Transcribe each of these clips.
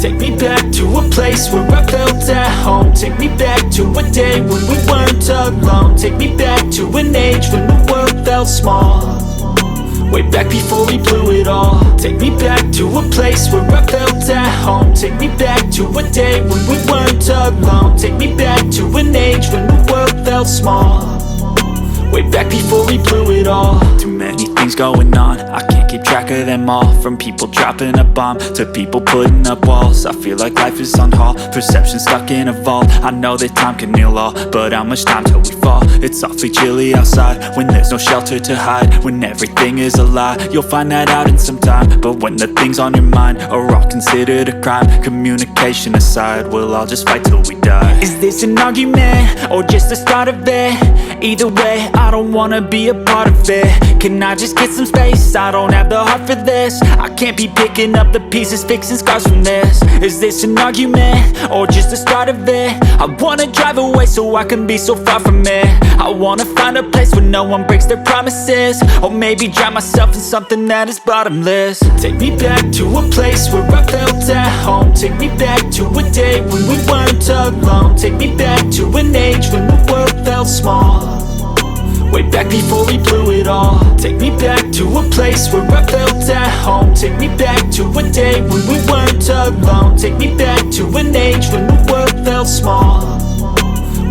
Take me back to a place where I felt at home. Take me back to a day when we weren't alone. Take me back to an age when the world felt small, way back before we blew it all. Take me back to a place where I felt at home. Take me back to a day when we weren't alone. Take me back to an age when the world felt small, way back before we blew it all. Too many things going on, I can't keep track of them all. From people dropping a bomb to people putting up walls. I feel like life is on hold, perception stuck in a vault. I know that time can heal all, but how much time till we fall? It's awfully chilly outside when there's no shelter to hide. When everything is a lie, you'll find that out in some time. But when the things on your mind are all considered a crime, communication aside, we'll all just fight till we die. Is this an argument or just the start of it? Either way, I don't wanna be a part of it. Can I just get some space? I don't have the heart for this. I can't be picking up the pieces, fixing scars from this. Is this an argument or just the start of it? I wanna drive away so I can be so far from it. I wanna find a place where no one breaks their promises, or maybe drown myself in something that is bottomless. Take me back to a place where I felt at home. Take me back to a day when we weren't alone. Take me back to an age when the world felt small, way back before we blew it all. Take me back to a place where I felt at home. Take me back to a day when we weren't alone. Take me back to an age when the world felt small,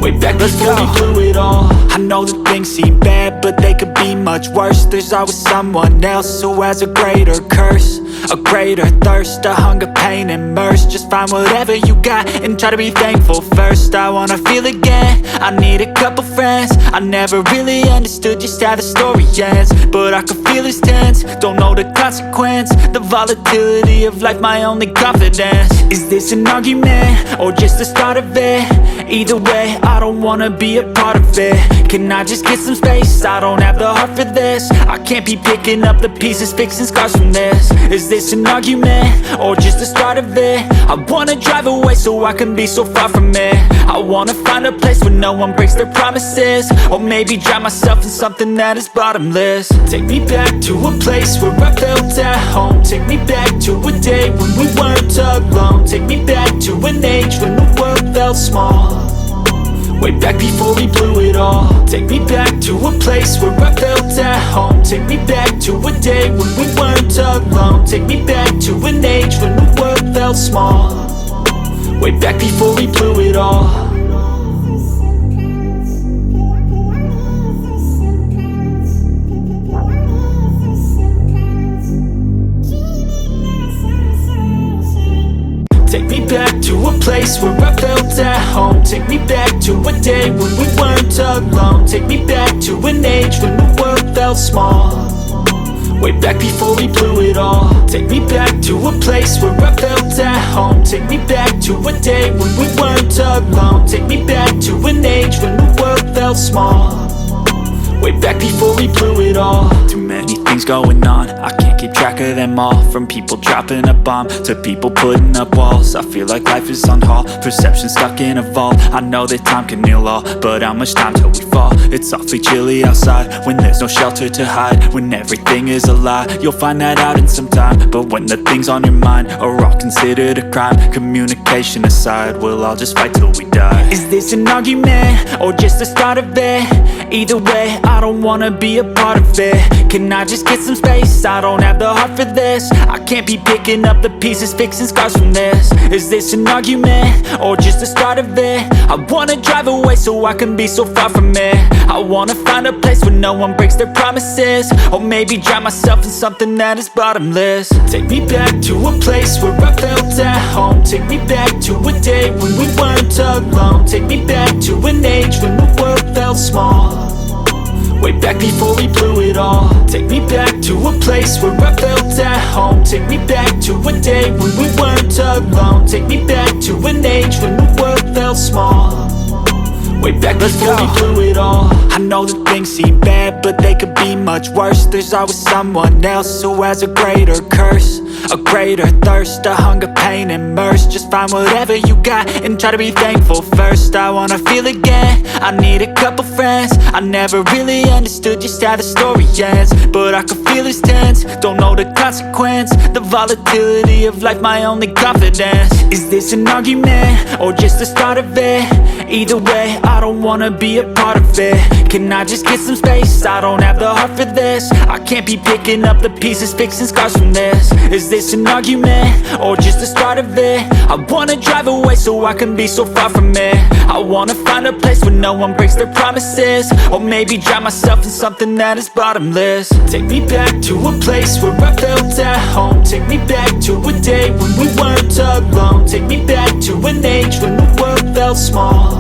way back before we blew it all. I know that things seem bad, but they could be much worse. There's always someone else who has a greater curse, a greater thirst, a hunger, pain, and mercy. Just find whatever you got and try to be thankful first. I wanna feel again, I need a couple friends. I never really understood just how the story ends, but I can feel it's tense, don't know the consequence. The volatility of life, my only confidence. Is this an argument or just the start of it? Either way, I don't wanna be a part of it. Can I just get some space? I don't have the heart for this. I can't be picking up the pieces, fixing scars from this. Is this an argument or just the start of it? I wanna drive away so I can be so far from it. I wanna find a place where no one breaks their promises, or maybe drown myself in something that is bottomless. Take me back to a place where I felt at home. Take me back to a day when we weren't alone. Take me back to an age when the world felt small, way back before we blew it all. Take me back to a place where I felt at home. Take me back to a day when we weren't alone. Take me back to an age when the world felt small, way back before we blew it all. Take me back to a place where I felt at home. Take me back to a day when we weren't alone. Take me back to an age when the world felt small, way back before we blew it all. Take me back to a place where I felt at home. Take me back to a day when we weren't alone. Take me back to an age when the world felt small, way back before we blew it all. Too many things going on, I can't keep track of them all. From people dropping a bomb to people putting up walls. I feel like life is on hold, perception stuck in a vault. I know that time can heal all, but how much time till we fall? It's awfully chilly outside when there's no shelter to hide. When everything is a lie, you'll find that out in some time. But when the things on your mind are all considered a crime, communication aside, we'll all just fight till we die. Is this an argument or just the start of it? Either way, I don't wanna be a part of it. Can I just get some space? I don't have the heart for this. I can't be picking up the pieces, fixing scars from this. Is this an argument or just the start of it? I wanna drive away so I can be so far from it. I wanna find a place where no one breaks their promises, or maybe drown myself in something that is bottomless. Take me back to a place where I felt at home. Take me back to a day when we weren't alone. Take me back to an age when the world felt small, way back before we blew it all. Take me back to a place where I felt at home. Take me back to a day when we weren't alone. Take me back to an age when the world felt small, way back before we blew it all. I know that things seem bad, but they could be much worse. There's always someone else who has a greater curse, a greater thirst, a hunger, pain, and mercy. Just Just find whatever you got and try to be thankful. First I wanna feel again, I need a couple friends. I never really understood just how the story ends, but I can feel it's tense, don't know the consequence. The volatility of life, my only confidence. Is this an argument, or just the start of it? Either way, I don't wanna be a part of it. Can I just get some space? I don't have the heart for this. I can't be picking up the pieces, fixing scars from this. Is this an argument, or just the start of it? I wanna drive away so I can be so far from it. I wanna find a place where no one breaks their promises, or maybe drown myself in something that is bottomless. Take me back to a place where I felt at home. Take me back to a day when we weren't alone. Take me back to an age when the world felt small,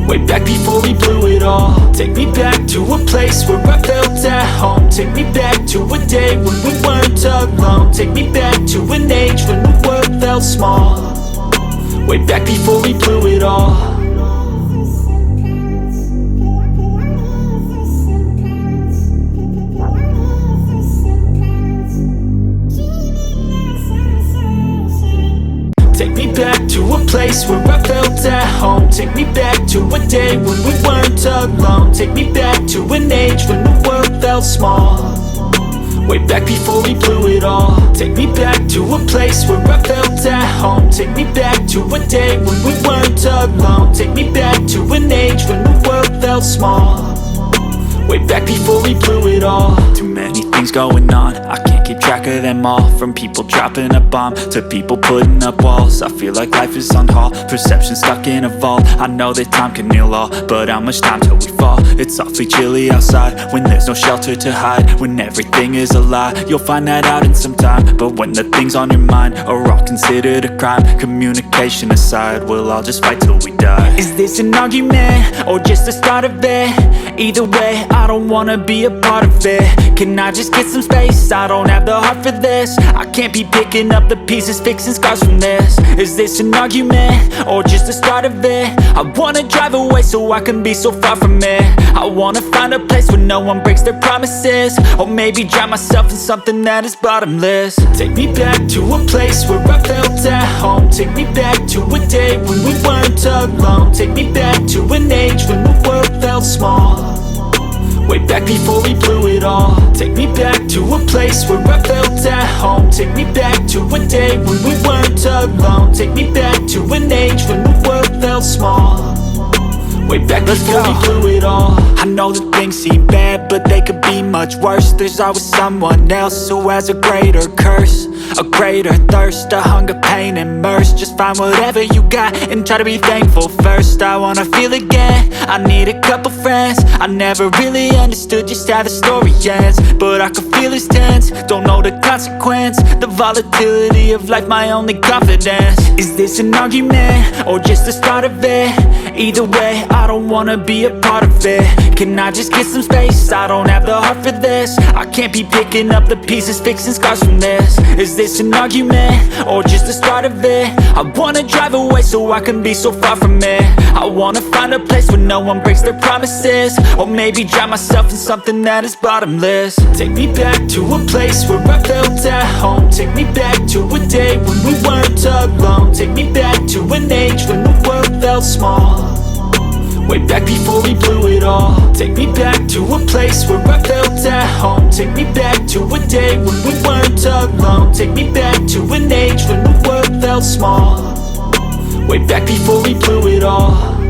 way back before we blew it all. Take me back to a place where I felt at home. Take me back to a day when we weren't alone. Take me back to an age when the world felt small, way back before we blew it all. Take me back to a place where I felt at home. Take me back to a day when we weren't alone. Take me back to an age when the world felt small, way back before we blew it all. Take me back to a place where I felt at home. Take me back to a day when we weren't alone. Take me back to an age when the world felt small, way back before we blew it all. Too many things going on, I can't keep track of them all. From people dropping a bomb to people putting up walls. I feel like life is on hold, perception stuck in a vault. I know that time can heal all, but how much time till we fall? It's awfully chilly outside when there's no shelter to hide. When everything is a lie, you'll find that out in some time. But when the things on your mind are all considered a crime, communication aside, we'll all just fight till we die. Is this an argument, or just the start of it? Either way, I don't wanna be a part of it. Can I just get some space? I don't have the heart for this. I can't be picking up the pieces, fixing scars from this. Is this an argument, or just the start of it? I wanna drive away so I can be so far from it. I wanna find a place where no one breaks their promises, or maybe drown myself in something that is bottomless. Take me back to a place where I felt at home. Take me back to a day when we weren't alone. Take me back to an age when the world felt small, way back before we blew it all. Take me back to a place where I felt at home. Take me back to a day when we weren't alone. Take me back to an age when the world felt small, way back before we blew it all. I know that things seem bad, but they could be much worse. There's always someone else who has a greater curse, a greater thirst, a hunger, pain, and mercy. Just find whatever you got and try to be thankful. First I wanna feel again, I need a couple friends. I never really understood just how the story ends, but I can feel it's tense, don't know the consequence. The volatility of life, my only confidence. Is this an argument, or just the start of it? Either way, I don't wanna be a part of it. Can I just get some space? I don't have the heart for this. I can't be picking up the pieces, fixing scars from this. Is this an argument, or just the start of it? I wanna drive away so I can be so far from it. I wanna find a place where no one breaks their promises, or maybe drown myself in something that is bottomless. Take me back to a place where I felt at home. Take me back to a day when we weren't alone. Take me back to an age when the world felt small, way back before we blew it all. Take me back to a place where I felt at home. Take me back to a day when we weren't alone. Take me back to an age when the world felt small, way back before we blew it all.